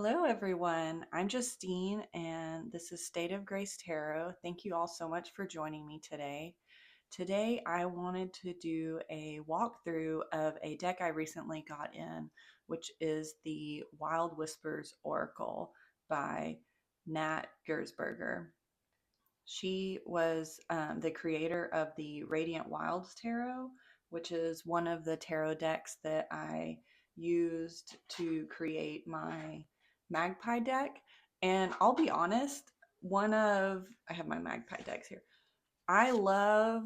Hello, everyone. I'm Justine, and this is State of Grace Tarot. Thank you all so much for joining me today. Today, I wanted to do a walkthrough of a deck I recently got in, which is the Wild Whispers Oracle by Nat Gersberger. She was the creator of the Radiant Wilds Tarot, which is one of the tarot decks that I used to create my Magpie deck. And I'll be honest, I have my Magpie decks here. I love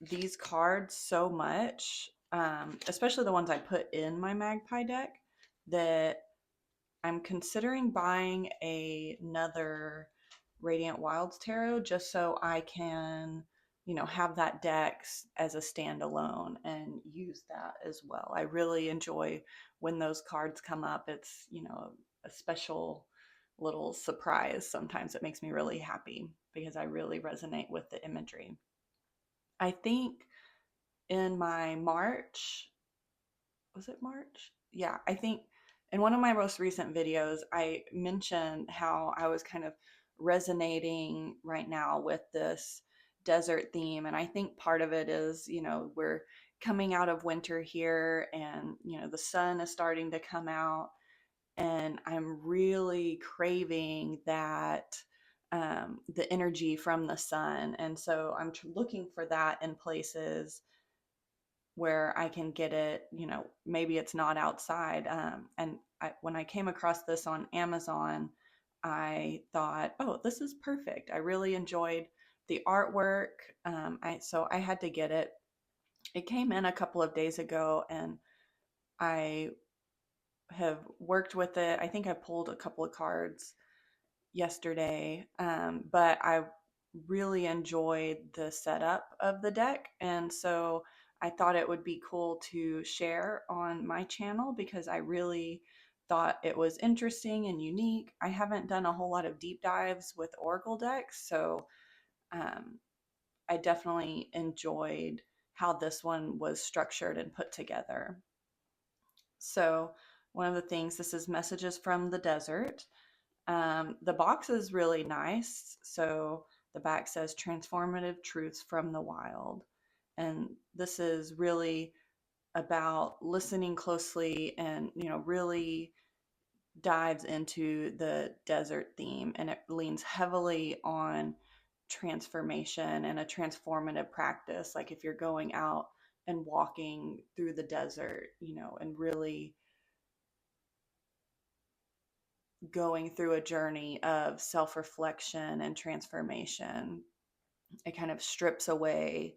these cards so much, especially the ones I put in my Magpie deck, that I'm considering buying another Radiant Wilds Tarot just so I can, have that deck as a standalone and use that as well. I really enjoy when those cards come up. It's, a special little surprise. Sometimes it makes me really happy because I really resonate with the imagery. I think in my March, was it March? Yeah, I think in one of my most recent videos, I mentioned how I was kind of resonating right now with this desert theme. And I think part of it is, we're coming out of winter here and, the sun is starting to come out. And I'm really craving that, the energy from the sun. And so I'm looking for that in places where I can get it, maybe it's not outside. When I came across this on Amazon, I thought, oh, this is perfect. I really enjoyed the artwork. So I had to get it. It came in a couple of days ago and I have worked with it. I think I pulled a couple of cards yesterday, but I really enjoyed the setup of the deck. And so I thought it would be cool to share on my channel because I really thought it was interesting and unique. I haven't done a whole lot of deep dives with Oracle decks, so um, I definitely enjoyed how this one was structured and put together. So one of the things, this is Messages from the Desert. The box is really nice. So the back says Transformative Truths from the Wild. And this is really about listening closely and, really dives into the desert theme. And it leans heavily on transformation and a transformative practice. Like if you're going out and walking through the desert, and really going through a journey of self-reflection and transformation. It kind of strips away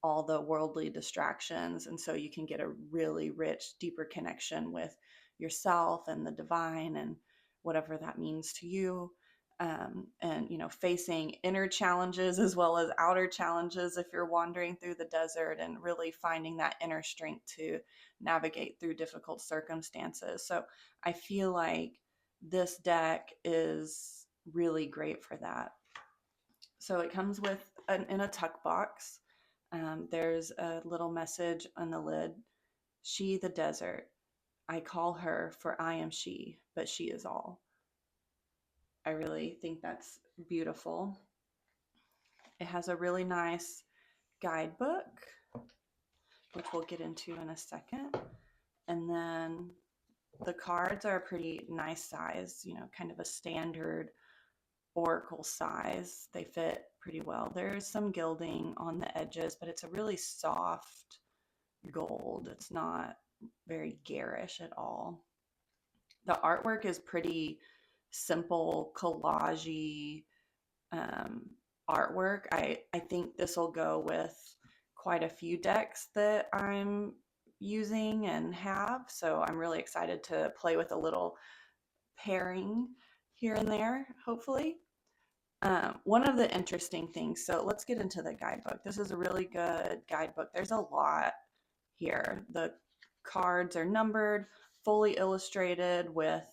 all the worldly distractions, and so you can get a really rich, deeper connection with yourself and the divine and whatever that means to you. And facing inner challenges as well as outer challenges if you're wandering through the desert, and really finding that inner strength to navigate through difficult circumstances. So I feel like this deck is really great for that. So it comes with in a tuck box. There's a little message on the lid. She, the desert. I call her, for I am she, but she is all. I really think that's beautiful. It has a really nice guidebook, which we'll get into in a second. And then the cards are a pretty nice size, kind of a standard oracle size. They fit pretty well. There's some gilding on the edges, but it's a really soft gold. It's not very garish at all. The artwork is pretty simple, collage-y artwork. I think this will go with quite a few decks that I'm using and have. So I'm really excited to play with a little pairing here and there, hopefully. One of the interesting things, so let's get into the guidebook. This is a really good guidebook. There's a lot here. The cards are numbered, fully illustrated with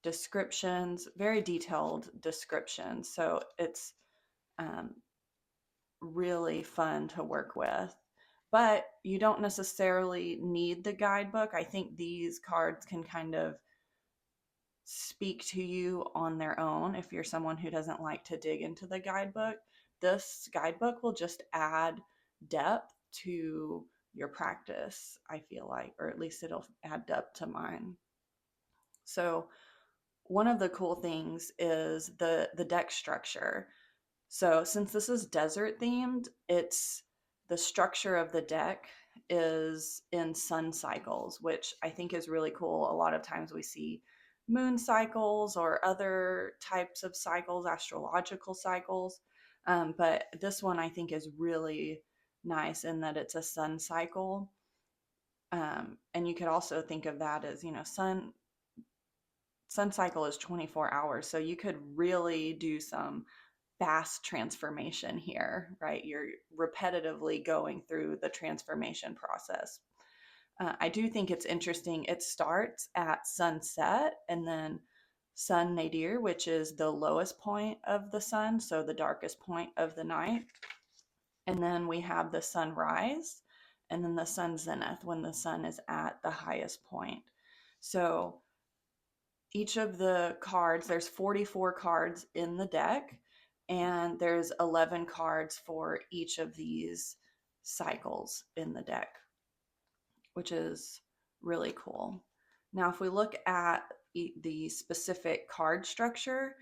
descriptions, very detailed descriptions. So it's really fun to work with. But you don't necessarily need the guidebook. I think these cards can kind of speak to you on their own. If you're someone who doesn't like to dig into the guidebook, this guidebook will just add depth to your practice, I feel like, or at least it'll add depth to mine. So one of the cool things is the deck structure. So since this is desert themed, it's the structure of the deck is in sun cycles, which I think is really cool. A lot of times we see moon cycles or other types of cycles, astrological cycles. But this one I think is really nice in that it's a sun cycle. And you could also think of that as, sun cycle is 24 hours. So you could really do some fast transformation here, right? You're repetitively going through the transformation process. I do think it's interesting. It starts at sunset and then sun nadir, which is the lowest point of the sun, so the darkest point of the night. And then we have the sunrise and then the sun zenith when the sun is at the highest point. So each of the cards, there's 44 cards in the deck, and there's 11 cards for each of these cycles in the deck, which is really cool. Now, if we look at the specific card structure,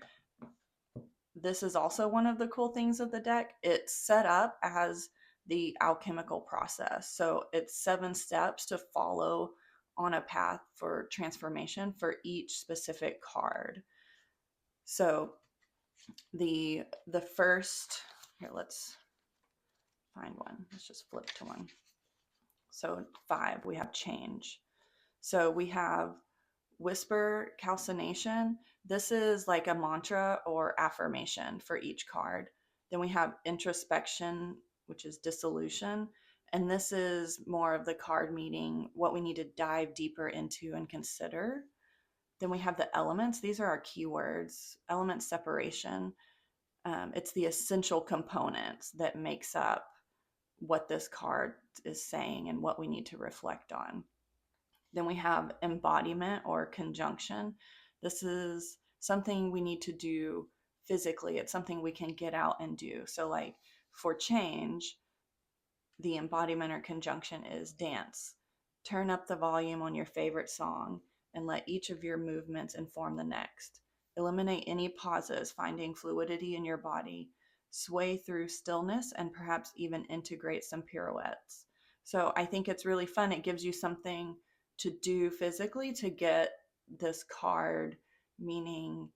this is also one of the cool things of the deck. It's set up as the alchemical process. So it's 7 steps to follow on a path for transformation for each specific card. So the first, here, let's find one. Let's just flip to one. So 5, we have change. So we have whisper calcination. This is like a mantra or affirmation for each card. Then we have introspection, which is dissolution. And this is more of the card meaning what we need to dive deeper into and consider. Then we have the elements. These are our keywords. Element separation. It's the essential components that makes up what this card is saying and what we need to reflect on. Then we have embodiment or conjunction. This is something we need to do physically. It's something we can get out and do. So like for change, the embodiment or conjunction is dance. Turn up the volume on your favorite song and let each of your movements inform the next. Eliminate any pauses, finding fluidity in your body. Sway through stillness and perhaps even integrate some pirouettes. So I think it's really fun. It gives you something to do physically to get this card meaning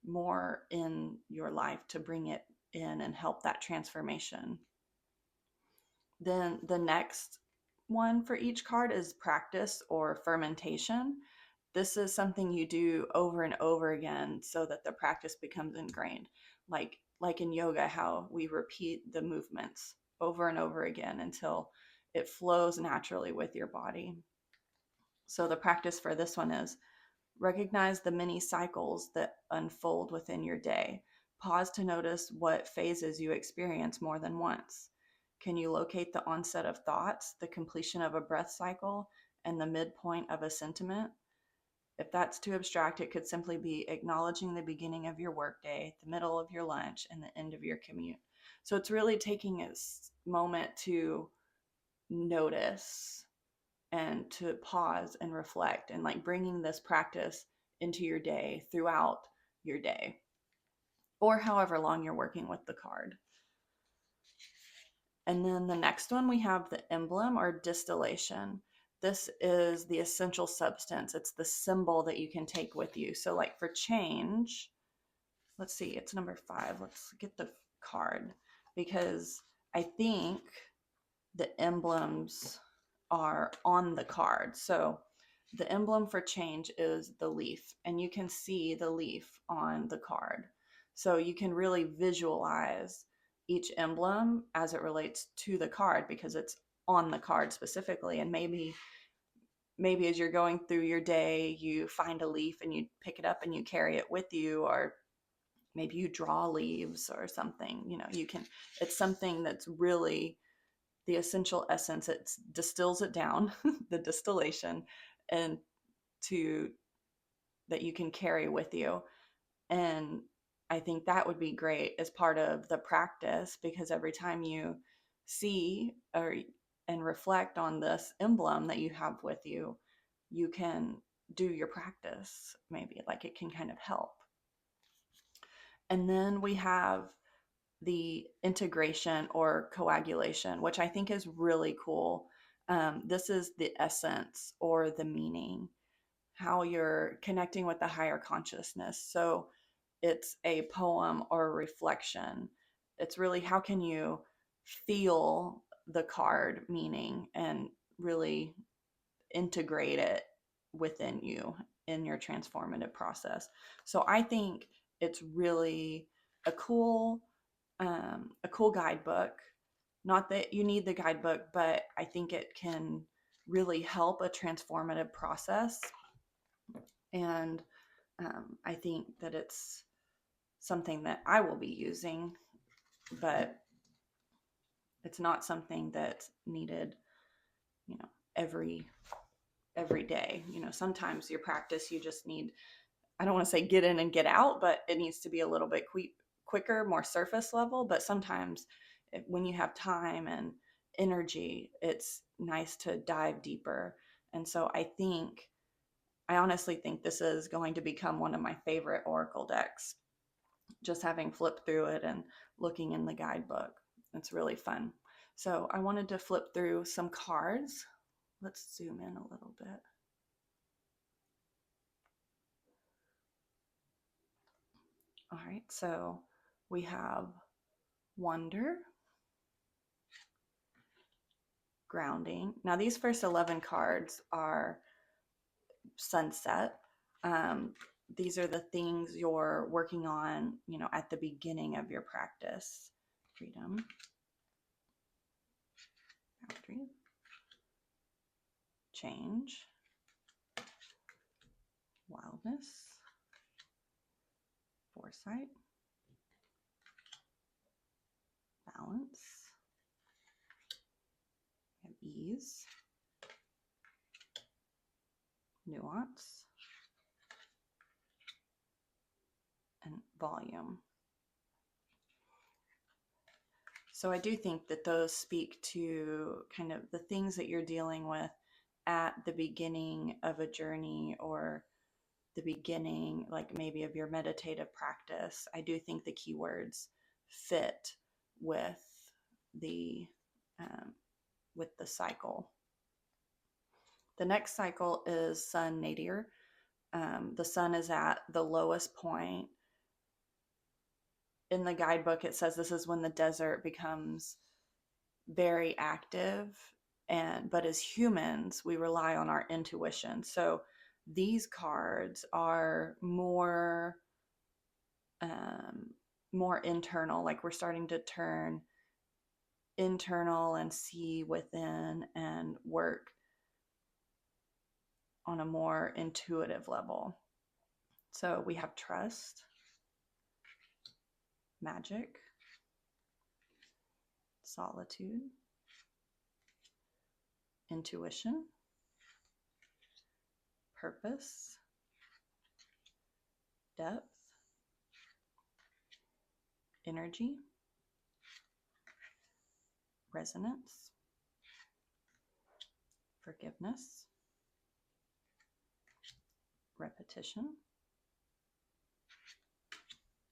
more in your life, to bring it in and help that transformation. Then the next one for each card is practice or fermentation. This is something you do over and over again so that the practice becomes ingrained. Like in yoga, how we repeat the movements over and over again until it flows naturally with your body. So the practice for this one is recognize the many cycles that unfold within your day. Pause to notice what phases you experience more than once. Can you locate the onset of thoughts, the completion of a breath cycle, and the midpoint of a sentiment? If that's too abstract, it could simply be acknowledging the beginning of your workday, the middle of your lunch, and the end of your commute. So it's really taking a moment to notice and to pause and reflect and like bringing this practice into your day throughout your day or however long you're working with the card. And then the next one, we have the emblem or distillation. This is the essential substance. It's the symbol that you can take with you. So like for change, let's see, it's number 5. Let's get the card because I think the emblems are on the card. So the emblem for change is the leaf, and you can see the leaf on the card. So you can really visualize each emblem as it relates to the card because it's on the card specifically. And maybe as you're going through your day, you find a leaf and you pick it up and you carry it with you, or maybe you draw leaves or something. It's something that's really the essential essence. It distills it down, the distillation, and to that you can carry with you. And I think that would be great as part of the practice, because every time you see or and reflect on this emblem that you have with you, you can do your practice, maybe like it can kind of help. And then we have the integration or coagulation, which I think is really cool. This is the essence or the meaning, how you're connecting with the higher consciousness. So it's a poem or a reflection. It's really how can you feel the card meaning and really integrate it within you in your transformative process. So I think it's really a cool guidebook. Not that you need the guidebook, but I think it can really help a transformative process. And I think that it's something that I will be using, but it's not something that's needed, every day. Sometimes your practice, you just need, I don't want to say get in and get out, but it needs to be a little bit quicker, more surface level. But sometimes when you have time and energy, it's nice to dive deeper. And so I honestly think this is going to become one of my favorite oracle decks, just having flipped through it and looking in the guidebook. It's really fun. So I wanted to flip through some cards. Let's zoom in a little bit. All right, so we have wonder, grounding. Now these first 11 cards are sunset. These are the things you're working on, at the beginning of your practice. Freedom, boundary, change, wildness, foresight, balance, we have ease, nuance, and volume. So I do think that those speak to kind of the things that you're dealing with at the beginning of a journey, or the beginning, like maybe of your meditative practice. I do think the keywords fit with the cycle. The next cycle is sun nadir. The sun is at the lowest point. In the guidebook, it says this is when the desert becomes very active, but as humans, we rely on our intuition. So these cards are more internal, like we're starting to turn internal and see within and work on a more intuitive level. So we have trust, magic, solitude, intuition, purpose, depth, energy, resonance, forgiveness, repetition,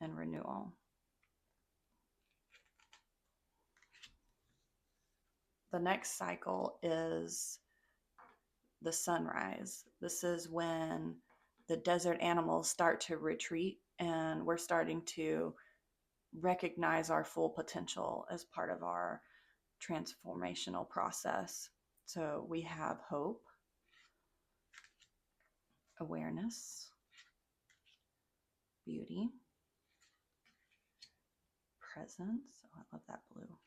and renewal. The next cycle is the sunrise. This is when the desert animals start to retreat, and we're starting to recognize our full potential as part of our transformational process. So we have hope, awareness, beauty, presence. Oh, I love that blue.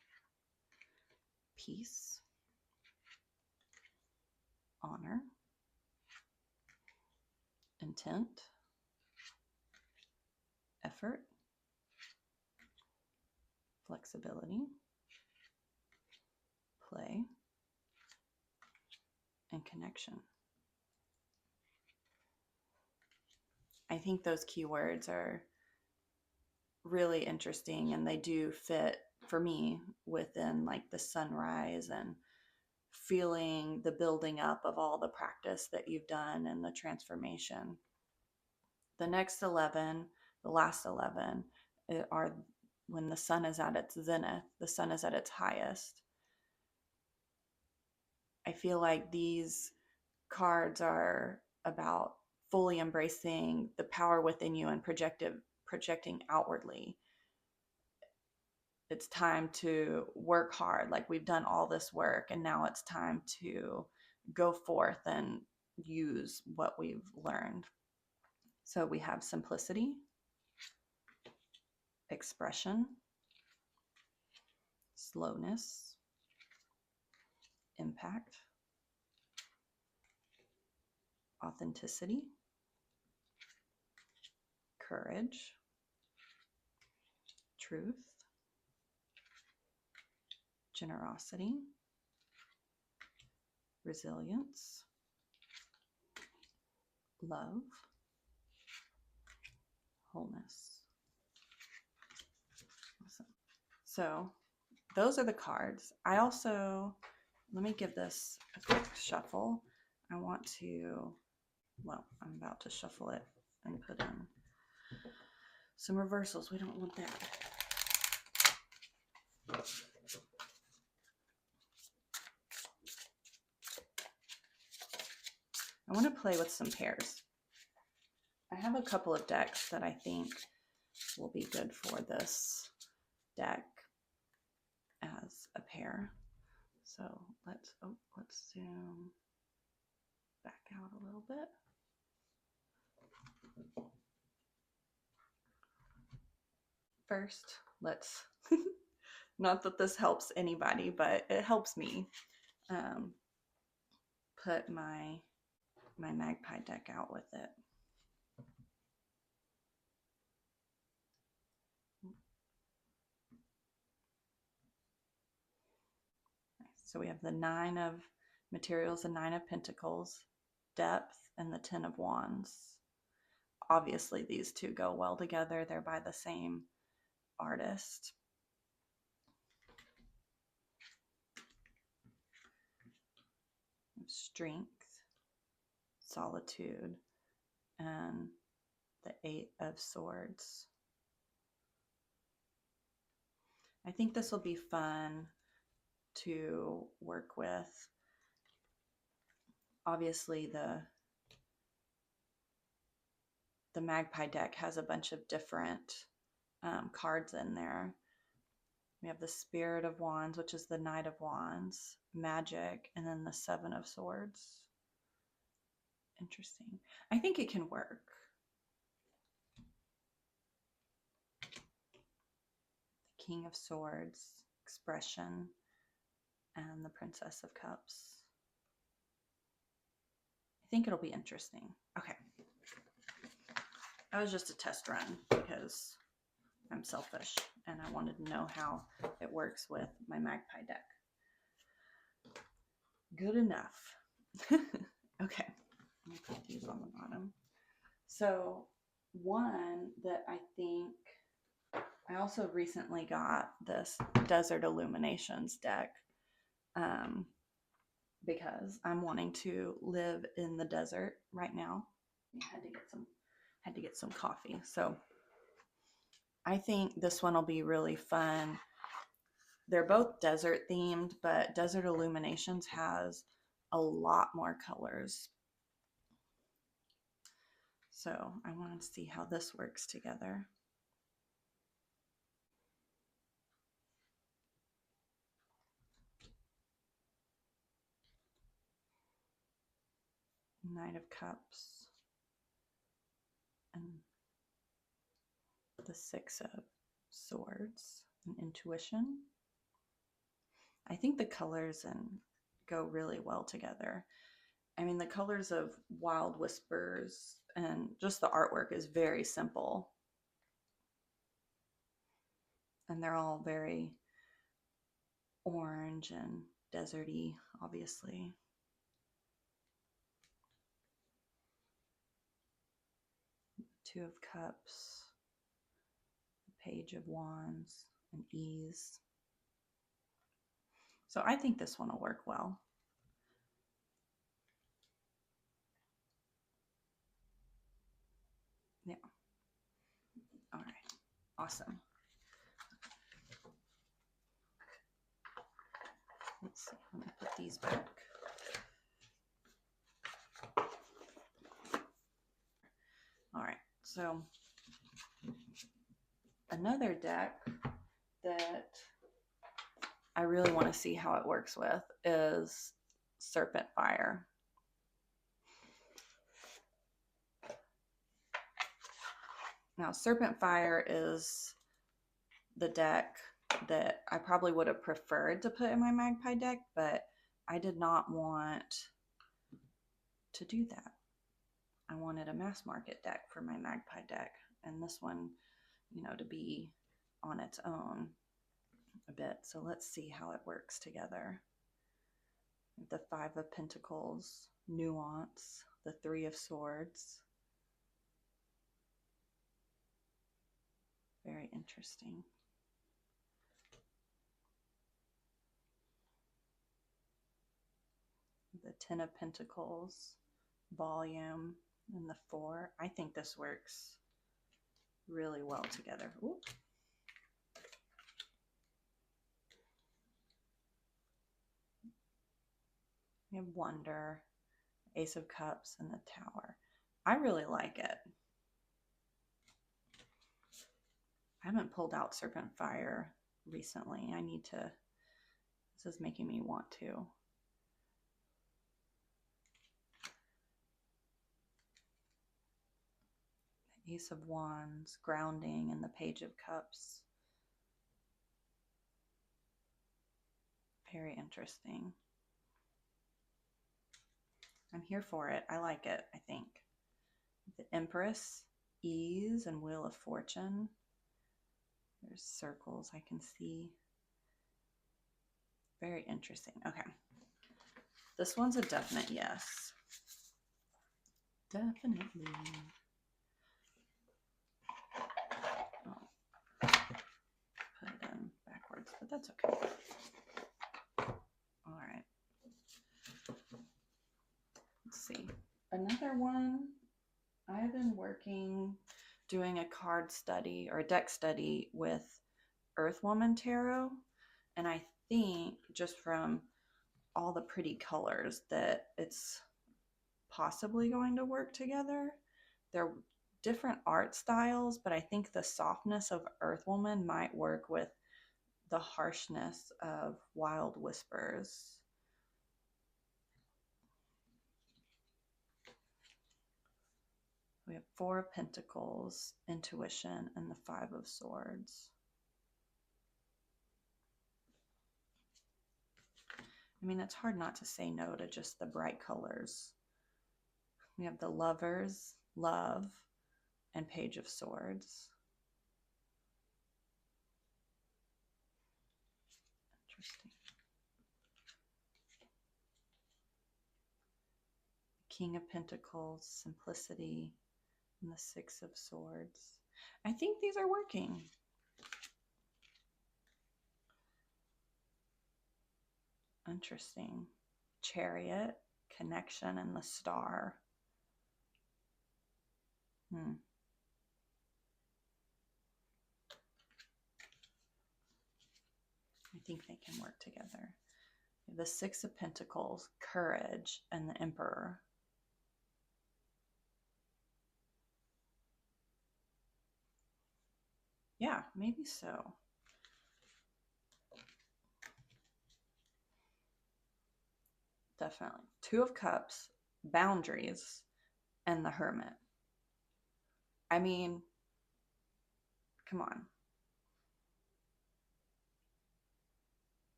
Peace, honor, intent, effort, flexibility, play, and connection. I think those keywords are really interesting, and they do fit for me within like the sunrise and feeling the building up of all the practice that you've done and the transformation. The next 11, the last 11, are when the sun is at its zenith, the sun is at its highest. I feel like these cards are about fully embracing the power within you and projecting outwardly. It's time to work hard. Like, we've done all this work, and now it's time to go forth and use what we've learned. So we have simplicity, expression, slowness, impact, authenticity, courage, truth, generosity, resilience, love, wholeness. Awesome. So those are the cards. I also, let me give this a quick shuffle. I want to, well, I'm about to shuffle it and put in some reversals. We don't want that. I want to play with some pairs. I have a couple of decks that I think will be good for this deck as a pair. So let's zoom back out a little bit. First, let's, not that this helps anybody, but it helps me, put my Magpie deck out with it. So we have the 9 of materials, the 9 of pentacles, depth, and the 10 of wands. Obviously, these two go well together. They're by the same artist. Strength, solitude, and the 8 of swords. I think this will be fun to work with. Obviously, the Magpie deck has a bunch of different cards in there. We have the Spirit of Wands, which is the Knight of Wands, Magic, and then the 7 of Swords. Interesting. I think it can work. The King of Swords, expression, and the Princess of Cups. I think it'll be interesting. Okay. That was just a test run because I'm selfish and I wanted to know how it works with my Magpie deck. Good enough. Okay, let me put these on the bottom. So one that I think, I also recently got this Desert Illuminations deck because I'm wanting to live in the desert right now. I had to get some coffee. So I think this one will be really fun. They're both desert themed, but Desert Illuminations has a lot more colors. So I wanted to see how this works together. Knight of Cups and the 6 of Swords and Intuition. I think the colors go really well together. I mean, the colors of Wild Whispers and just the artwork is very simple. And they're all very orange and deserty, obviously. Two of Cups, Page of Wands, and Ease. So I think this one will work well. Yeah. All right. Awesome. Let's see. Let me put these back. All right. So another deck that I really want to see how it works with is Serpentfire. Now, Serpentfire is the deck that I probably would have preferred to put in my Magpie deck, but I did not want to do that. I wanted a mass market deck for my Magpie deck, and this one, you know, to be on its own a bit. So let's see how it works together. The Five of Pentacles, Nuance, the Three of Swords. Very interesting. The Ten of Pentacles, Volume, and the Four. I think this works really well together. Ooh. We have Wonder, Ace of Cups, and the Tower. I really like it. I haven't pulled out Serpentfire recently. I need to. This is making me want to. The Ace of Wands, Grounding, and the Page of Cups. Very interesting. I'm here for it. I like it, I think. The Empress, Ease, and Wheel of Fortune. There's circles I can see. Very interesting. Okay. This one's a definite yes. Definitely. Oh, put it in backwards, but that's okay. All right. Let's see. Another one. I've been doing a card study or a deck study with Earthwoman Tarot, and I think just from all the pretty colors that it's possibly going to work together. They're different art styles, but I think the softness of Earthwoman might work with the harshness of Wild Whispers. We have Four of Pentacles, Intuition, and the Five of Swords. I mean, it's hard not to say no to just the bright colors. We have the Lovers, Love, and Page of Swords. Interesting. King of Pentacles, Simplicity, and the Six of Swords. I think these are working. Interesting. Chariot, Connection, and the Star. I think they can work together. The Six of Pentacles, Courage, and the Emperor. Yeah, maybe so. Definitely. Two of Cups, Boundaries, and the Hermit. I mean, come on.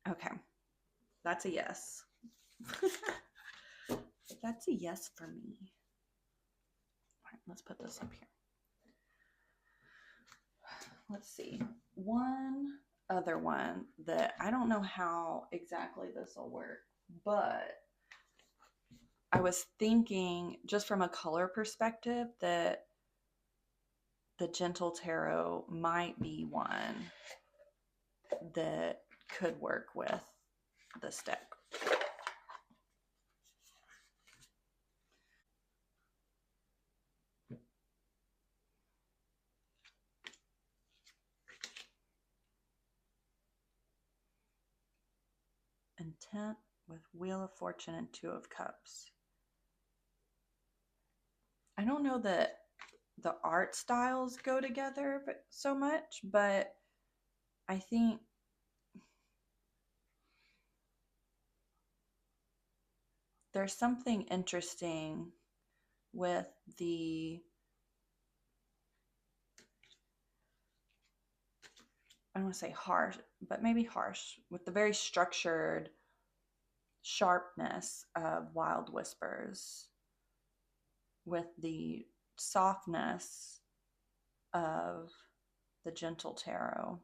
Okay. That's a yes. That's a yes for me. All right, let's put this up here. Let's see. One other one that I don't know how exactly this will work, but I was thinking just from a color perspective that the Gentle Tarot might be one that could work with this deck. Intent with Wheel of Fortune and Two of Cups. I don't know that the art styles go together so much, but I think there's something interesting with the, I don't want to say harsh, but maybe harsh, with the very structured sharpness of Wild Whispers, with the softness of the Gentle Tarot.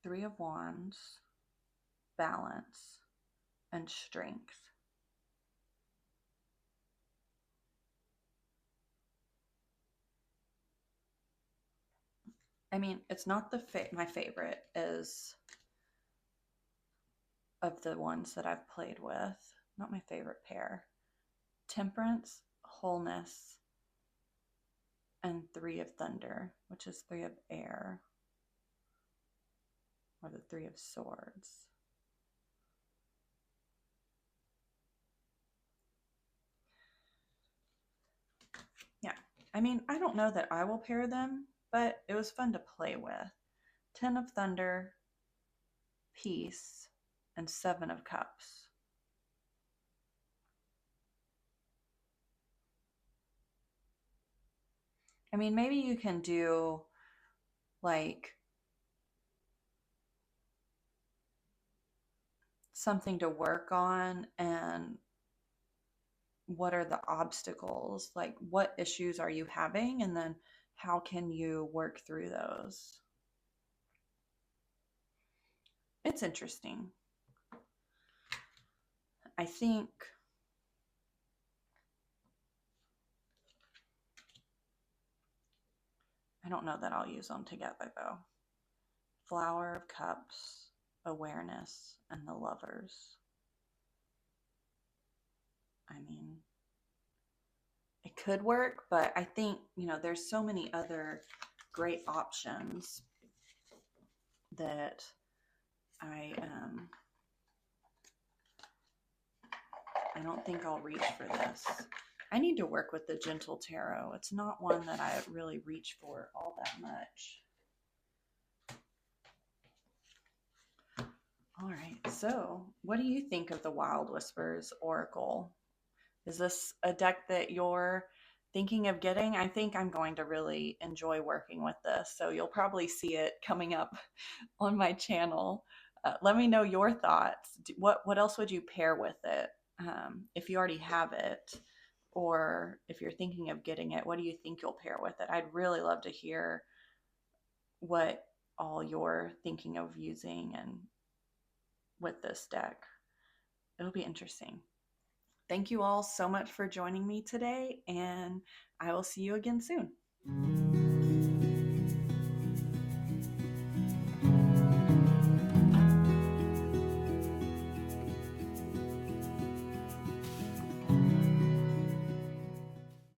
Three of Wands, balance, and strength. I mean, it's not my favorite is of the ones that I've played with. Not my favorite pair. Temperance, wholeness, and Three of Thunder, which is Three of Air, or the Three of Swords. Yeah, I mean, I don't know that I will pair them, but it was fun to play with. 10 of Thunder, Peace, and 7 of Cups. I mean, maybe you can do like something to work on, and what are the obstacles? Like, what issues are you having? And then how can you work through those? It's interesting. I think I don't know that I'll use them together though. Flower of Cups, Awareness, and the Lovers. I mean, it could work, but I think, there's so many other great options that I don't think I'll reach for this. I need to work with the Gentle Tarot. It's not one that I really reach for all that much. All right, so what do you think of the Wild Whispers Oracle? Is this a deck that you're thinking of getting? I think I'm going to really enjoy working with this, so you'll probably see it coming up on my channel. Let me know your thoughts. What else would you pair with it? If you already have it, or if you're thinking of getting it, what do you think you'll pair with it? I'd really love to hear what all you're thinking of using and with this deck. It'll be interesting. Thank you all so much for joining me today, and I will see you again soon.